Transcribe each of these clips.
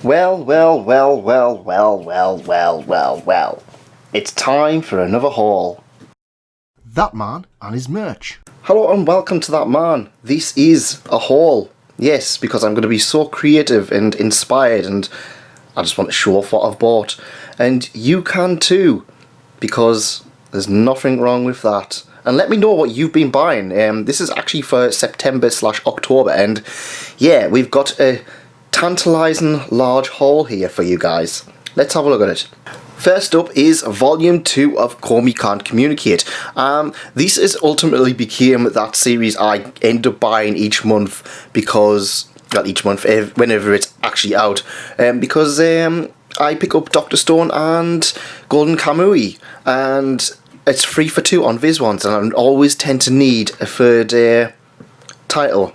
Well, well, well, well, well, well, well, well, well. It's time for another haul. That man and his merch. Hello and welcome to That Man. This is a haul. Yes, because I'm going to be so creative and inspired and I just want to show off what I've bought. And you can too, because there's nothing wrong with that. And let me know what you've been buying. This is actually for September/October, and yeah, we've got a tantalising large haul here for you guys. Let's have a look at it. First up is Volume 2 of Komi Can't Communicate. This is ultimately became that series I end up buying each month because, not each month, whenever it's actually out. Because I pick up Dr. Stone and Golden Kamuy, and it's 3 for 2 on Viz ones, and I always tend to need a third title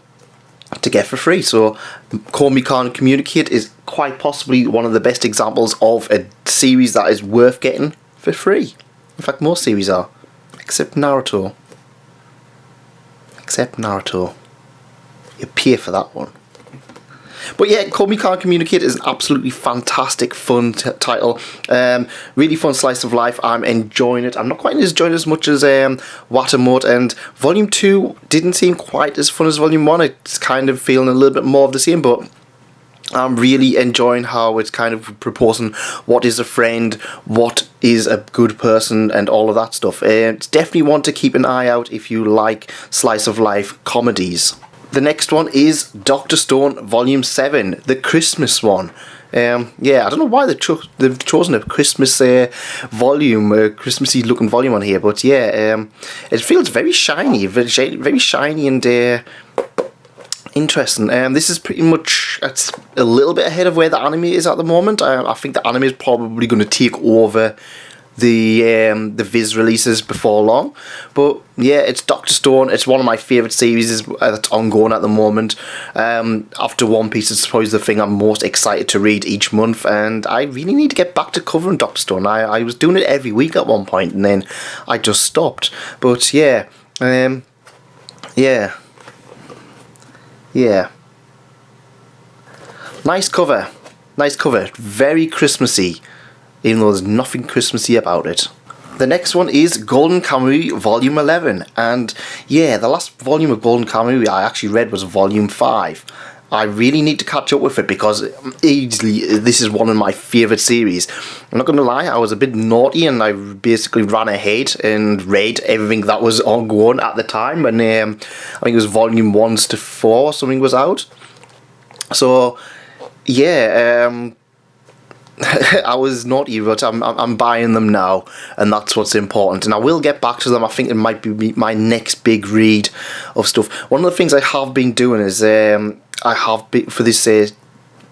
to get for free. So Komi Can't Communicate is quite possibly one of the best examples of a series that is worth getting for free. In fact, most series are, except Naruto. You pay for that one. But yeah, Komi Can't Communicate is an absolutely fantastic, fun title. Really fun slice of life. I'm enjoying it. I'm not quite enjoying it as much as Watamote, and Volume 2 didn't seem quite as fun as Volume 1. It's kind of feeling a little bit more of the same, but I'm really enjoying how it's kind of proposing what is a friend, what is a good person, and all of that stuff. It's definitely one to keep an eye out if you like slice of life comedies. The next one is Dr. Stone Volume 7, the Christmas one. Yeah, I don't know why they've chosen a Christmas volume, a Christmassy looking volume on here, but yeah, it feels very shiny, very shiny and interesting. This is pretty much, it's a little bit ahead of where the anime is at the moment. I think the anime is probably going to take over the Viz releases before long, but yeah, it's Dr. Stone. It's one of my favourite series that's ongoing at the moment. After One Piece, it's probably the thing I'm most excited to read each month, and I really need to get back to covering Dr. Stone. I was doing it every week at one point, and then I just stopped. But yeah, yeah. Nice cover, very Christmassy, even though there's nothing Christmassy about it. The next one is Golden Kamuy Volume 11, and yeah, the last volume of Golden Kamuy I actually read was Volume 5. I really need to catch up with it because easily this is one of my favourite series. I'm not going to lie, I was a bit naughty and I basically ran ahead and read everything that was ongoing at the time, and I think it was Volume 1 to 4 or something was out. So yeah, I was naughty, but I'm buying them now, and that's what's important. And I will get back to them. I think it might be my next big read of stuff. One of the things I have been doing is for this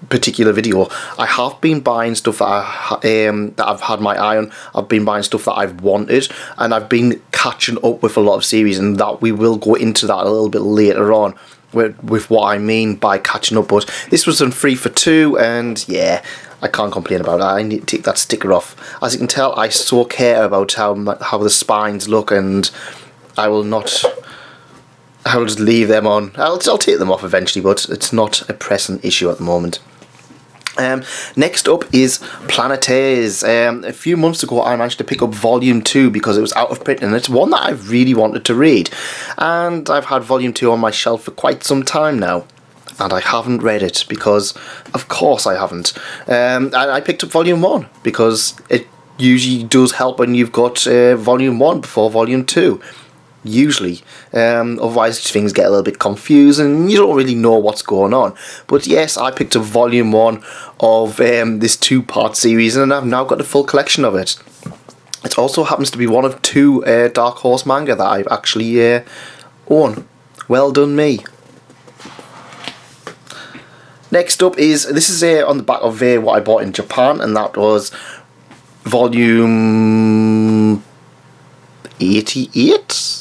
particular video, I have been buying stuff that I've had my eye on. I've been buying stuff that I've wanted, and I've been catching up with a lot of series, and that we will go into that a little bit later on with what I mean by catching up. But this was on 3 for 2, and yeah, I can't complain about that. I need to take that sticker off. As you can tell, I so care about how the spines look, and I will just leave them on. I'll take them off eventually, but it's not a pressing issue at the moment. Next up is Planetes. A few months ago I managed to pick up Volume 2 because it was out of print, and it's one that I've really wanted to read, and I've had Volume 2 on my shelf for quite some time now, and I haven't read it because of course I haven't. And I picked up Volume 1 because it usually does help when you've got Volume 1 before Volume 2. Usually, otherwise things get a little bit confused and you don't really know what's going on. But yes, I picked up Volume 1 of this 2-part series, and I've now got the full collection of it. It also happens to be one of 2 Dark Horse manga that I actually own. Well done me. Next up is, this is on the back of what I bought in Japan, and that was Volume 88?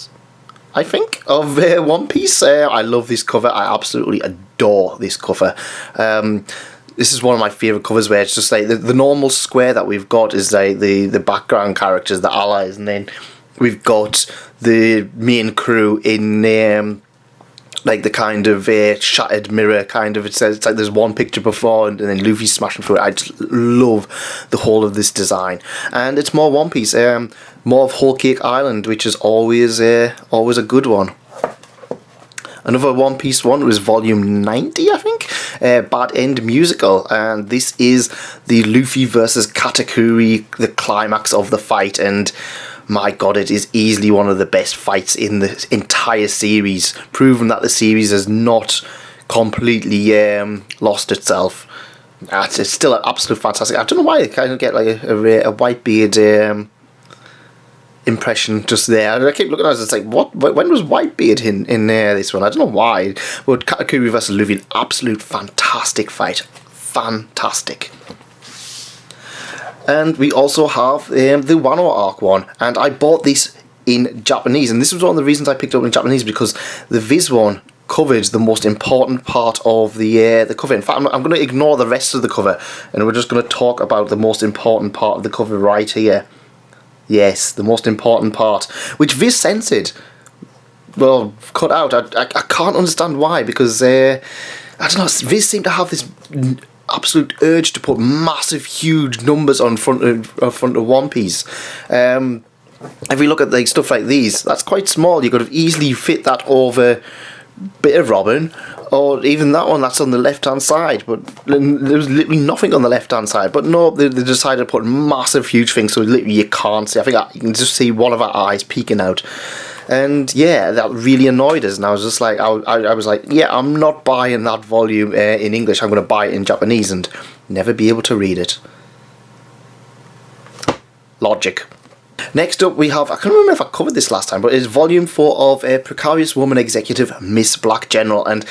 I think, of One Piece. I love this cover. I absolutely adore this cover. This is one of my favourite covers, where it's just like the normal square that we've got is like the background characters, the allies, and then we've got the main crew in like the kind of shattered mirror kind of. It says it's like there's one picture before and then Luffy's smashing through it. I just love the whole of this design, and it's more One Piece, more of Whole Cake Island, which is always a good one. Another One Piece one was volume 90, I think, Bad End Musical, and this is the Luffy versus Katakuri, the climax of the fight, and my god, it is easily one of the best fights in the entire series, proving that the series has not completely lost itself. It's still an absolute fantastic. I don't know why I kind of get like a Whitebeard impression just there. I keep looking at it, it's like, what? When was Whitebeard in this one? I don't know why. But Katakuri vs Luffy, an absolute fantastic fight. Fantastic. And we also have the Wano arc one, and I bought this in Japanese, and this was one of the reasons I picked it up in Japanese, because the Viz one covered the most important part of the cover. In fact, I'm going to ignore the rest of the cover, and we're just going to talk about the most important part of the cover right here. Yes, the most important part, which Viz censored. Well, cut out. I can't understand why, because I don't know. Viz seemed to have this absolute urge to put massive, huge numbers on front of One Piece. If we look at like stuff like these, that's quite small. You could have easily fit that over bit of Robin, or even that one that's on the left hand side, but there was literally nothing on the left hand side. But no, they decided to put massive huge things, so literally you can't see. I think you can just see one of our eyes peeking out, and yeah, that really annoyed us. And I was just like, I was like, yeah, I'm not buying that volume in English. I'm going to buy it in Japanese and never be able to read it. Logic. Next up we have, I can't remember if I covered this last time, but it's volume 4 of Precarious Woman Executive Miss Black General, and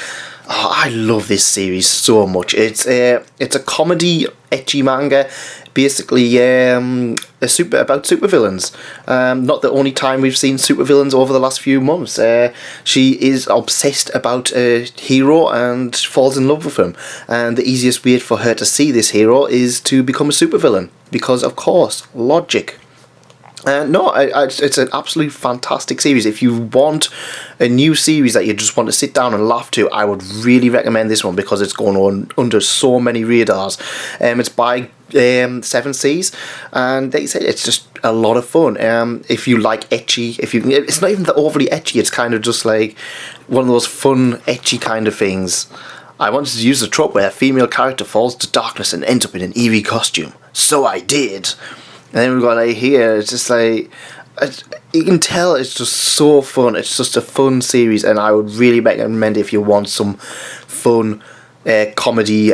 I love this series so much. It's a comedy ecchi manga, basically about supervillains. Not the only time we've seen supervillains over the last few months. She is obsessed about a hero and falls in love with him, and the easiest way for her to see this hero is to become a supervillain, because of course, logic. It's an absolute fantastic series. If you want a new series that you just want to sit down and laugh to, I would really recommend this one, because it's going on under so many radars. It's by 7 Seas, and they say it's just a lot of fun. If you like ecchi, it's not even that overly ecchi, it's kind of just like one of those fun ecchi kind of things. I wanted to use a trope where a female character falls to darkness and ends up in an eerie costume. So I did. And then we've got like here, it's just like, you can tell it's just so fun. It's just a fun series, and I would really recommend it if you want some fun comedy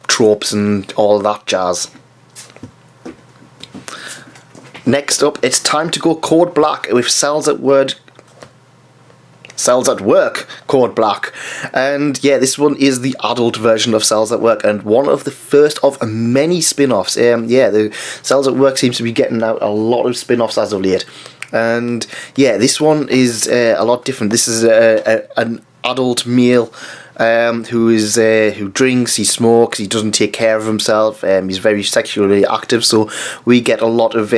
tropes and all that jazz. Next up, it's time to go Code Black with Cells at Work Code Black, and yeah, this one is the adult version of Cells at Work, and one of the first of many spin-offs. The Cells at Work seems to be getting out a lot of spin-offs as of late, and yeah, this one is a lot different. This is an adult male who drinks, he smokes, he doesn't take care of himself, he's very sexually active, so we get a lot of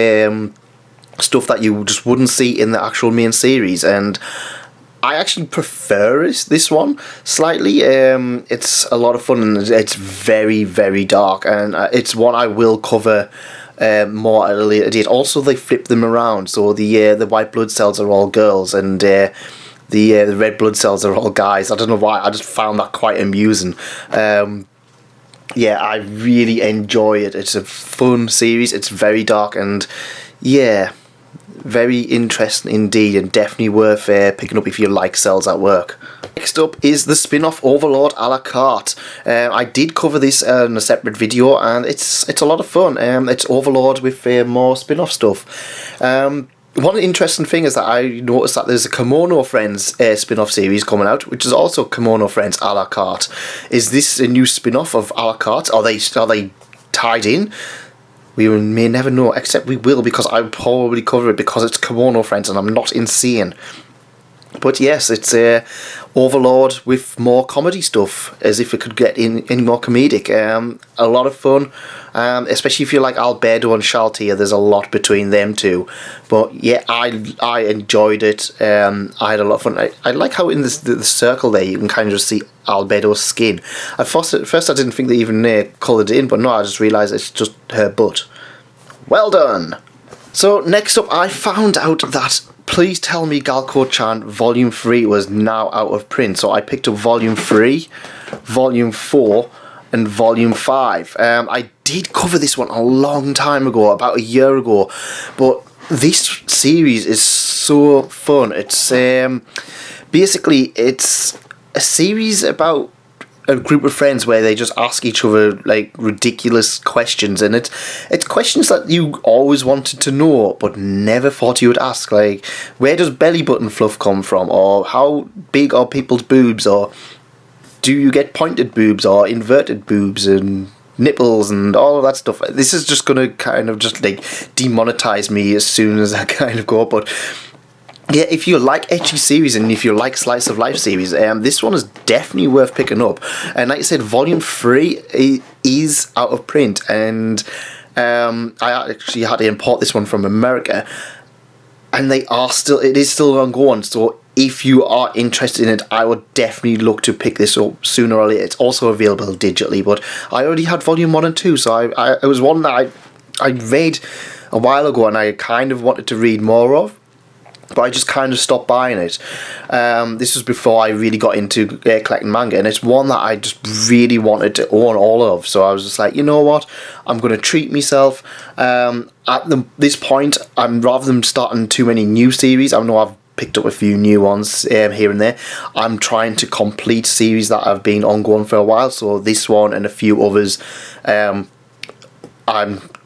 stuff that you just wouldn't see in the actual main series, and I actually prefer this one slightly. It's a lot of fun, and it's very, very dark, and it's one I will cover more at a later date. Also, they flip them around, so the white blood cells are all girls, and the red blood cells are all guys. I don't know why, I just found that quite amusing. Yeah, I really enjoy it. It's a fun series, it's very dark, and yeah, very interesting indeed, and definitely worth picking up if you like Cells at Work. Next up is the spin-off Overlord A La Carte. I did cover this in a separate video, and it's a lot of fun. It's Overlord with more spin-off stuff. One interesting thing is that I noticed that there's a Kimono Friends spin-off series coming out, which is also Kimono Friends A La Carte. Is this a new spin-off of A La Carte? Are they tied in? We may never know, except we will, because I will probably cover it because it's Kimono Friends and I'm not insane. But yes, it's Overlord with more comedy stuff, as if it could get in any more comedic. A lot of fun, especially if you like Albedo and Shaltier. There's a lot between them two, but yeah, I enjoyed it. I had a lot of fun. I like how in the circle there you can kind of just see Albedo's skin. At first I didn't think they even coloured it in, but no, I just realised it's just her butt. Well done. So next up, I found out that Please Tell Me Galko-Chan Volume 3 was now out of print. So I picked up Volume 3, Volume 4 and Volume 5. I did cover this one a long time ago, about a year ago. But this series is so fun. It's basically, it's a series about a group of friends where they just ask each other like ridiculous questions, and it's questions that you always wanted to know but never thought you would ask, like where does belly button fluff come from, or how big are people's boobs, or do you get pointed boobs or inverted boobs and nipples and all of that stuff. This is just gonna kind of just like demonetize me as soon as I kind of go, but yeah, if you like ecchi series and if you like slice of life series, this one is definitely worth picking up. And like I said, Volume 3 is out of print, and I actually had to import this one from America, and it is still ongoing. So if you are interested in it, I would definitely look to pick this up sooner or later. It's also available digitally, but I already had Volume 1 and 2, so it was one that I read a while ago and I kind of wanted to read more of, but I just kind of stopped buying it. This was before I really got into collecting manga, and it's one that I just really wanted to own all of. So I was just like, you know what, I'm going to treat myself. At this point, rather than starting too many new series, I know I've picked up a few new ones here and there. I'm trying to complete series that have been ongoing for a while. So this one and a few others, I'm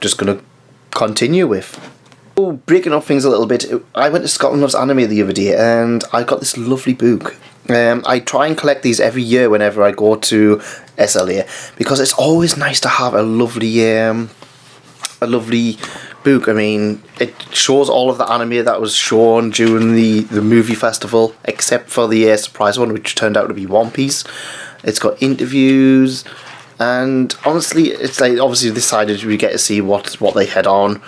just going to continue with. Breaking up things a little bit, I went to Scotland Loves Anime the other day and I got this lovely book. I try and collect these every year whenever I go to SLA, because it's always nice to have a lovely book. I mean, it shows all of the anime that was shown during the movie festival, except for the surprise one, which turned out to be One Piece. It's got interviews, and honestly, it's like, obviously this side we get to see what they had on.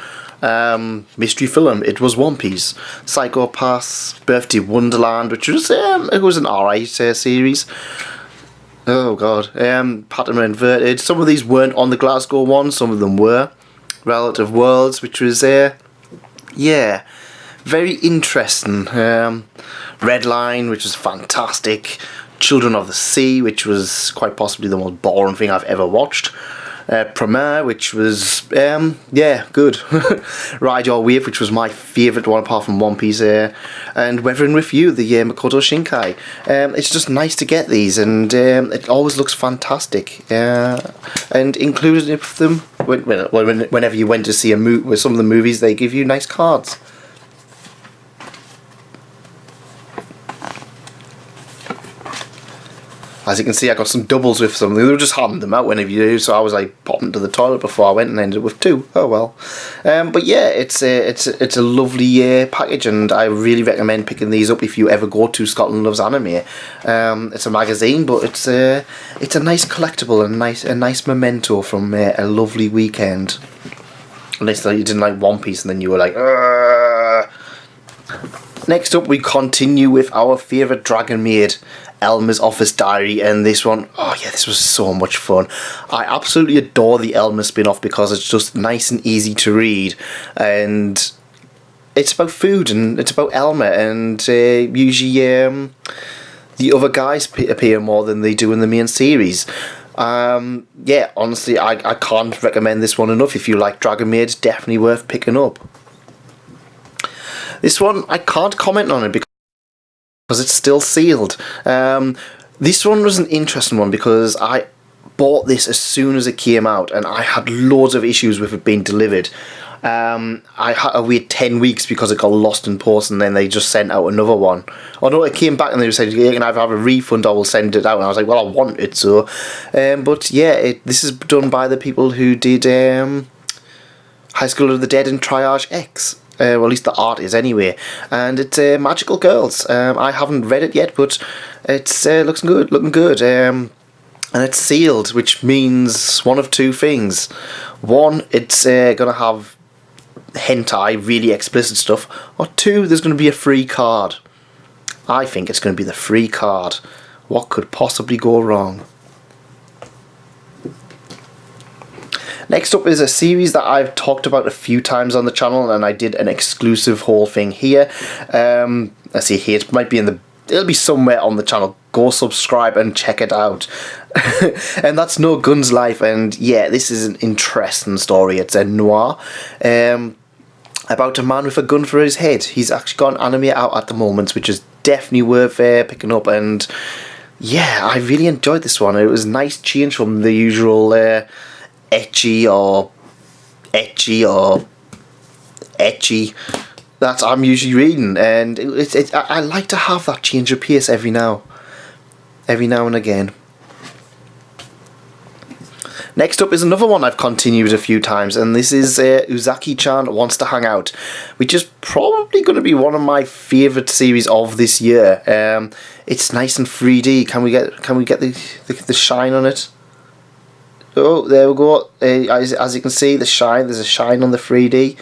Mystery film, it was One Piece. Psycho Pass, Birthday Wonderland, which was it was an alright series. Oh god, Pattern Inverted. Some of these weren't on the Glasgow one, some of them were. Relative Worlds, which was yeah, very interesting. Red Line, which was fantastic. Children of the Sea, which was quite possibly the most boring thing I've ever watched. Premiere, which was yeah, good. Ride Your Wave, which was my favourite one apart from One Piece, and Weathering With You, the Makoto Shinkai. It's just nice to get these, and it always looks fantastic. And included with them, whenever you went to see a movie, with some of the movies, they give you nice cards. As you can see, I got some doubles with some. They were just handing them out whenever you do, so I was like popping to the toilet before I went and ended up with 2. Oh well. But yeah, it's a lovely package, and I really recommend picking these up if you ever go to Scotland Loves Anime. It's a magazine, but it's a nice collectible and a nice memento from a lovely weekend. Unless you didn't like One Piece and then you were like, Argh. Next up, we continue with our favourite Dragon Maid, Elma's Office Diary, and this one, oh yeah, this was so much fun. I absolutely adore the Elma spin-off because it's just nice and easy to read, and it's about food and it's about Elma, and usually the other guys appear more than they do in the main series. Yeah, honestly, I can't recommend this one enough. If you like Dragon Maid, it's definitely worth picking up. This one, I can't comment on it because it's still sealed. This one was an interesting one because I bought this as soon as it came out, and I had loads of issues with it being delivered. I had to wait 10 weeks because it got lost in post, and then they just sent out another one. Although it came back and they said, you can either have a refund or we'll send it out, and I was like, well, I want it, so. But yeah, this is done by the people who did High School of the Dead and Triage X. Well, at least the art is anyway, and it's Magical Girls. I haven't read it yet, but It's looking good. And it's sealed, which means one of two things. One, it's gonna have hentai, really explicit stuff, or two, there's gonna be a free card. I think it's gonna be the free card. What could possibly go wrong? Next up is a series that I've talked about a few times on the channel, and I did an exclusive haul thing here. Let's see here, it might be it'll be somewhere on the channel. Go subscribe and check it out. And that's No Guns Life, and yeah, this is an interesting story. It's a noir about a man with a gun for his head. He's actually got an anime out at the moment, which is definitely worth picking up, and yeah, I really enjoyed this one. It was a nice change from the usual ecchi that I'm usually reading, and I like to have that change of pace every now and again. Next up is another one I've continued a few times, and this is Uzaki-Chan Wants to Hang Out, which is probably going to be one of my favourite series of this year. It's nice and 3D. Can we get the shine on it? Oh, there we go. As you can see, there's a shine on the 3D.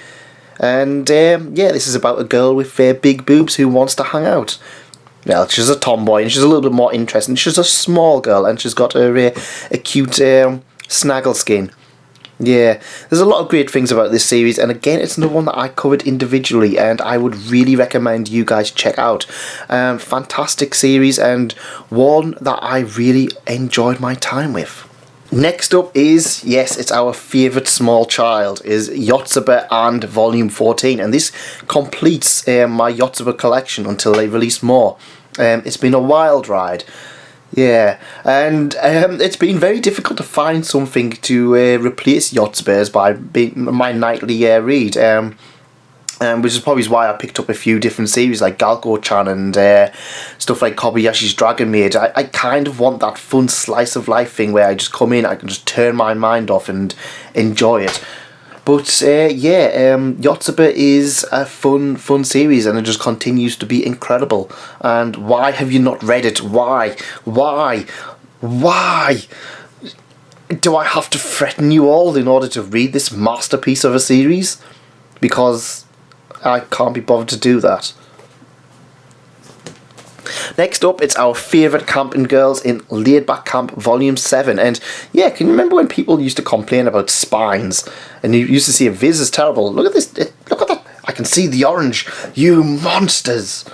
And yeah, this is about a girl with big boobs who wants to hang out. Well, she's a tomboy and she's a little bit more interesting. She's a small girl and she's got a cute snaggle skin. Yeah, there's a lot of great things about this series, and again, it's another one that I covered individually, and I would really recommend you guys check out. Fantastic series, and one that I really enjoyed my time with. Next up is, yes, it's our favourite small child, is Yotsuba and Volume 14, and this completes my Yotsuba collection until they release more. It's been a wild ride, yeah, and it's been very difficult to find something to replace Yotsuba by my nightly read. Which is probably why I picked up a few different series like Galko-Chan and stuff like Kobayashi's Dragon Maid. I kind of want that fun slice of life thing where I just come in, I can just turn my mind off and enjoy it. But yeah, Yotsuba is a fun series, and it just continues to be incredible. And why have you not read it? Why? Do I have to threaten you all in order to read this masterpiece of a series? Because I can't be bothered to do that. Next up, it's our favourite camping girls in Laid Back Camp Volume 7. And yeah, can you remember when people used to complain about spines? And you used to see a Viz is terrible. Look at this, look at that. I can see the orange. You monsters.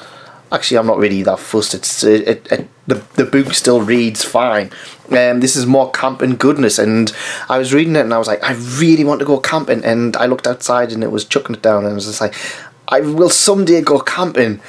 Actually, I'm not really that fussed. It's the book still reads fine. This is more camping goodness, and I was reading it and I was like, I really want to go camping, and I looked outside and it was chucking it down, and I was just like, I will someday go camping.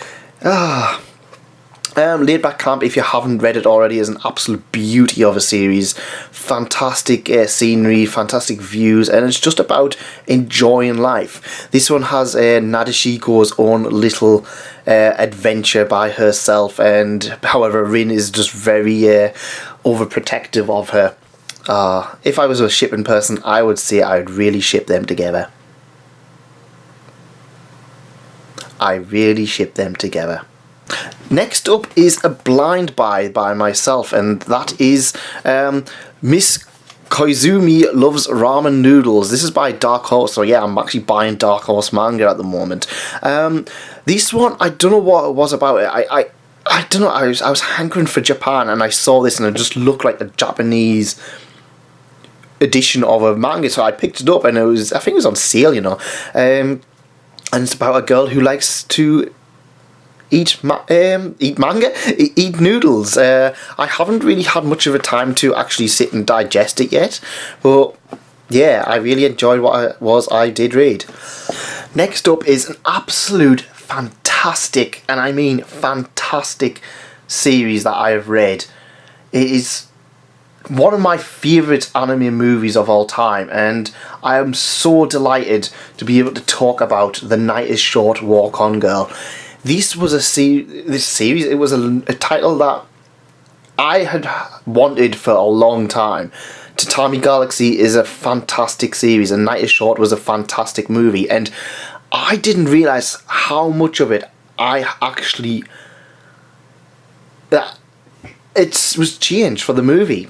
Laid Back Camp, if you haven't read it already, is an absolute beauty of a series. Fantastic scenery, fantastic views, and it's just about enjoying life. This one has Nadeshiko's own little adventure by herself, and however, Rin is just very overprotective of her. If I was a shipping person, I would say I would really ship them together. I really ship them together. Next up is a blind buy by myself, and that is Miss Koizumi Loves Ramen Noodles. This is by Dark Horse, so yeah, I'm actually buying Dark Horse manga at the moment. This one, I don't know what it was about it. I don't know, I was hankering for Japan, and I saw this and it just looked like a Japanese edition of a manga, so I picked it up, and I think it was on sale, you know. And it's about a girl who likes to eat noodles. I haven't really had much of a time to actually sit and digest it yet, but yeah, I really enjoyed what I did read. Next up is an absolute fantastic, and I mean fantastic, series that I have read. It is one of my favourite anime movies of all time, and I am so delighted to be able to talk about The Night is Short, Walk On Girl. This was this series, it was a title that I had wanted for a long time. Tatami Galaxy is a fantastic series, and Night is Short was a fantastic movie, and I didn't realise how much of it I actually it was changed for the movie.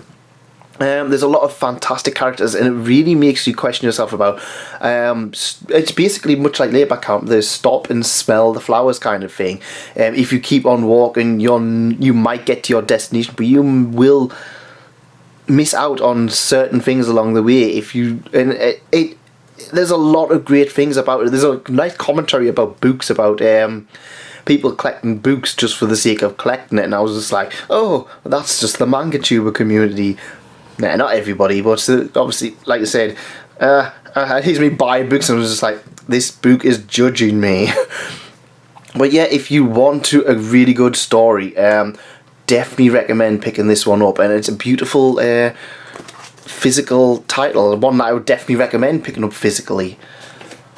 There's a lot of fantastic characters, and it really makes you question yourself about. It's basically much like Layback Camp. There's stop and smell the flowers kind of thing. If you keep on walking, you might get to your destination, but you will miss out on certain things along the way. If you there's a lot of great things about it. There's a nice commentary about books, about people collecting books just for the sake of collecting it, and I was just like, oh, that's just the manga tuber community. Nah, not everybody, but obviously, like I said, he's me buying books, and I was just like, this book is judging me. But yeah, if you want a really good story, definitely recommend picking this one up, and it's a beautiful physical title, one that I would definitely recommend picking up physically.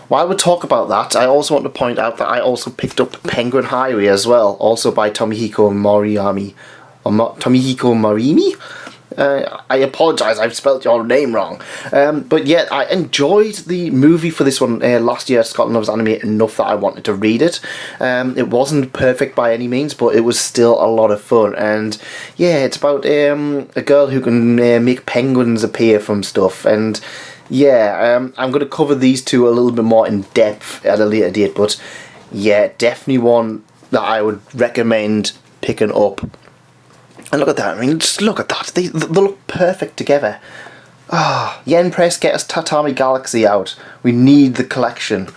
While we talk about that, I also want to point out that I also picked up Penguin Highway as well, also by Tomohiko Moriyama. Tomohiko Morimi? I apologise, I've spelt your name wrong. But yeah, I enjoyed the movie for this one last year. Scotland Loves Anime enough that I wanted to read it. It wasn't perfect by any means, but it was still a lot of fun. And yeah, it's about a girl who can make penguins appear from stuff. And yeah, I'm going to cover these two a little bit more in depth at a later date. But yeah, definitely one that I would recommend picking up. And look at that, I mean, just look at that. They look perfect together. Ah, Yen Press, get us Tatami Galaxy out. We need the collection.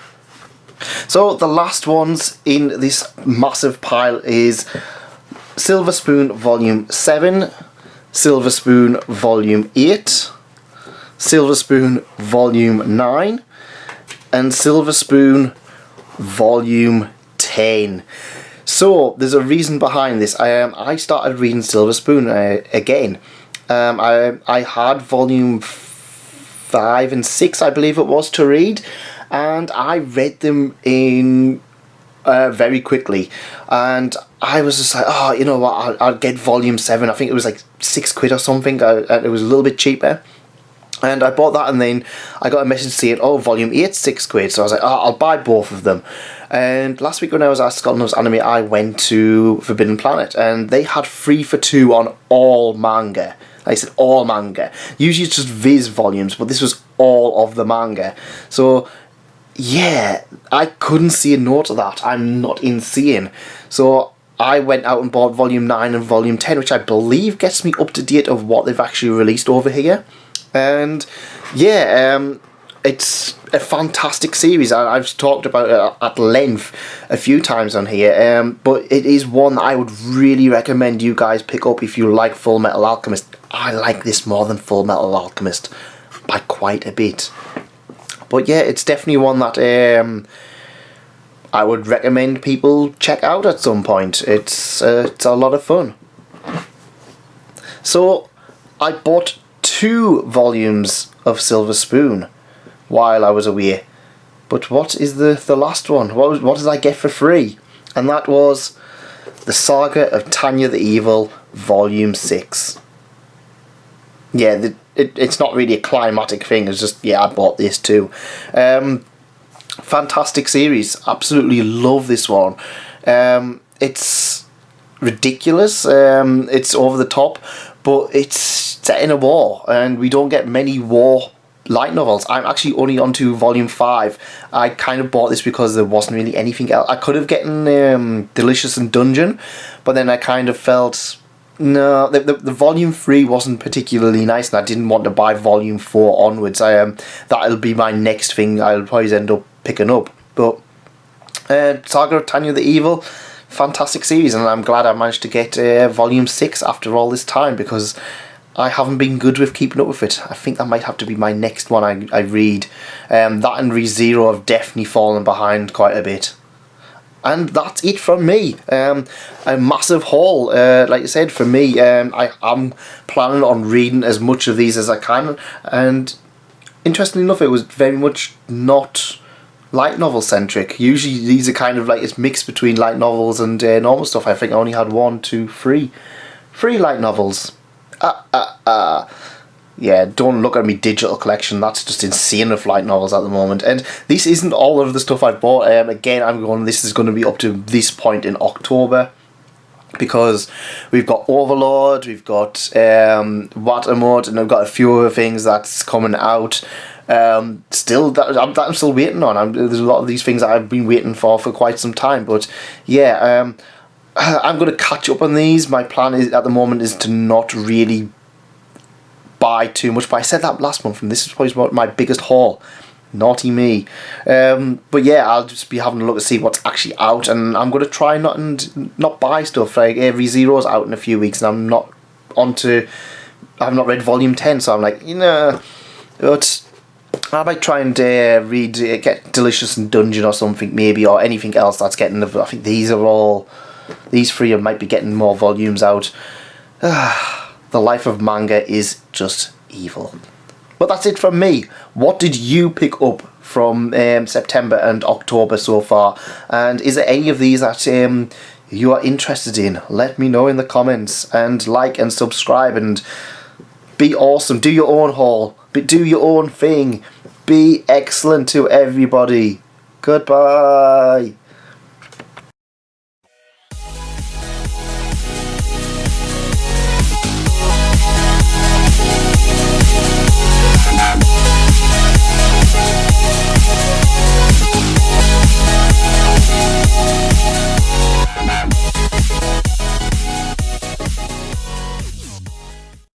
So, the last ones in this massive pile is Silver Spoon Volume 7, Silver Spoon Volume 8, Silver Spoon Volume 9, and Silver Spoon Volume 10. So, there's a reason behind this. I started reading Silver Spoon again. I had volume 5 and 6, I believe it was, to read. And I read them in very quickly. And I was just like, oh, you know what, I'll get volume 7. I think it was like £6 or something. It was a little bit cheaper. And I bought that, and then I got a message saying, oh, volume 8's £6. So I was like, oh, I'll buy both of them. And last week when I was at Scotland Loves Anime, I went to Forbidden Planet, and they had 3 for 2 on all manga. Like I said, all manga. Usually it's just Viz volumes, but this was all of the manga. So, yeah, I couldn't see a no to that. I'm not insane. So I went out and bought volume 9 and volume 10, which I believe gets me up to date of what they've actually released over here. And yeah, it's a fantastic series. I've talked about it at length a few times on here, but it is one that I would really recommend you guys pick up if you like Full Metal Alchemist. I like this more than Full Metal Alchemist by quite a bit. But yeah, it's definitely one that I would recommend people check out at some point. It's a lot of fun. So I bought 2 volumes of Silver Spoon while I was away. But what is the last one? What did I get for free? And that was The Saga of Tanya the Evil, Volume 6. Yeah, it's not really a climatic thing, it's just, yeah, I bought this too. Fantastic series, absolutely love this one. It's ridiculous, it's over the top, but it's set in a war, and we don't get many war light novels. I'm actually only on to volume 5. I kind of bought this because there wasn't really anything else. I could have gotten Delicious and Dungeon, but then I kind of felt, no, the volume 3 wasn't particularly nice, and I didn't want to buy volume 4 onwards. That'll be my next thing I'll probably end up picking up. But Saga of Tanya the Evil, fantastic series, and I'm glad I managed to get volume 6 after all this time, because I haven't been good with keeping up with it. I think that might have to be my next one I read. That and ReZero have definitely fallen behind quite a bit. And that's it from me. A massive haul, like I said, for me. I am planning on reading as much of these as I can, and interestingly enough, it was very much not light novel centric. Usually these are kind of like, it's mixed between light novels and normal stuff. I think I only had 1, 2, 3 light novels. Yeah, don't look at me digital collection, that's just insane of light novels at the moment. And this isn't all of the stuff I've bought. Again, this is going to be up to this point in October. because we've got Overlord, we've got Watermode, and I've got a few other things that's coming out. Still, that I'm still waiting on. There's a lot of these things that I've been waiting for quite some time. But yeah, I'm going to catch up on these. My plan is at the moment is to not really buy too much. But I said that last month, and this is probably my biggest haul. Naughty me. But yeah, I'll just be having a look to see what's actually out, and I'm going to try not buy stuff. Like every Zero's out in a few weeks, and I'm not I've not read Volume 10, so I'm like, but I might try and read get Delicious and Dungeon or something maybe, or anything else that's getting. I think these three might be getting more volumes out. The life of manga is just evil. But that's it from me. What did you pick up from September and October so far? And is there any of these that you are interested in? Let me know in the comments. And like and subscribe and be awesome. Do your own haul. Do your own thing. Be excellent to everybody. Goodbye.